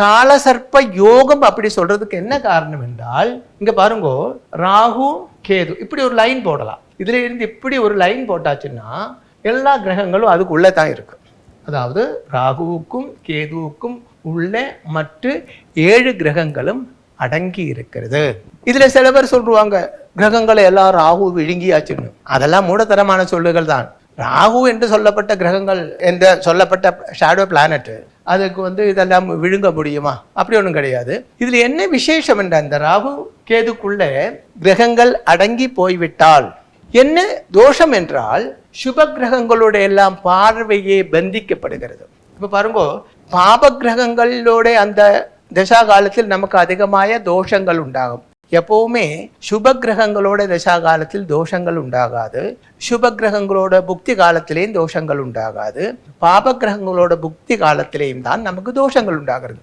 காலசர்ப்ப யோகம் அப்படி சொல்றதுக்கு என்ன காரணம் என்றால், இங்க பாருங்க, ராகு கேது இப்படி ஒரு லைன் போடலாம். இதுல இருந்து இப்படி ஒரு லைன் போட்டாச்சுன்னா எல்லா கிரகங்களும் அதுக்குள்ளே தான் இருக்கு. அதாவது ராகுவுக்கும் கேதுவுக்கும் உள்ள மற்ற 7 கிரகங்களும் அடங்கி இருக்கிறது. இதுல சில பேர் சொல்லுவாங்க கிரகங்களை எல்லாம் ராகு விழுங்கியாச்சுன்னு. அதெல்லாம் மூடத்தரமான சொல்லுகள் தான். ராகு என்று சொல்லப்பட்ட கிரகங்கள் என்று சொல்லப்பட்ட ஷேடோ பிளானட், அதுக்கு இதெல்லாம் விழுங்க முடியுமா? அப்படி ஒன்றும் கிடையாது. இதுல என்ன விசேஷம் என்ற அந்த ராகு கேதுக்குள்ள கிரகங்கள் அடங்கி போய்விட்டால் என்ன தோஷம் என்றால், சுப கிரகங்களோட எல்லாம் பார்வையே பந்திக்கப்படுகிறது. இப்ப பாருங்க, பாப கிரகங்களோட அந்த தசா காலத்தில் நமக்கு அதிகമായ தோஷங்கள் உண்டாகும். எப்பவுமே சுப கிரகங்களோட தசா காலத்தில் தோஷங்கள் உண்டாகாது. சுப கிரகங்களோட புக்தி காலத்திலேயும் தோஷங்கள் உண்டாகாது. பாப கிரகங்களோட புக்தி காலத்திலேயும் தான் நமக்கு தோஷங்கள் உண்டாகிறது.